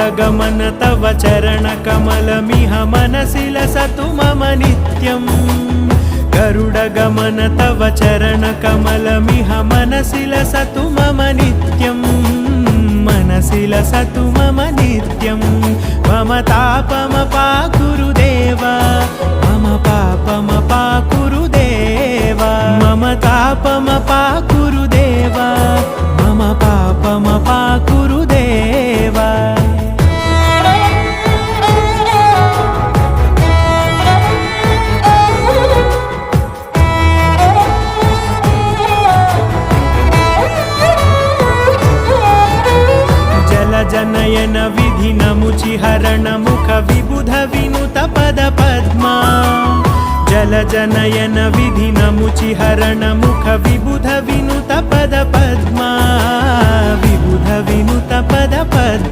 गरुडगमन तव चरणकमलमिह मनसि लसतु मम नित्यम् गरुडगमन तव चरणकमलमिह मनसि लसतु मम नित्यम् मनसि लसतु मम नित्यम् मम तापमपाकुरुदेव मम पापमपाकुरुदेव मम तापमपाकुरुदेव मम पापमपाकुरुदेव जनयन विधिनमुचिहरण मुख विबुध विनुत पद पद्मा जलजनयन विधिनमुचिहरण मुख विबुध विनुत पद पद्मा विबुध विनुत पद पद्मा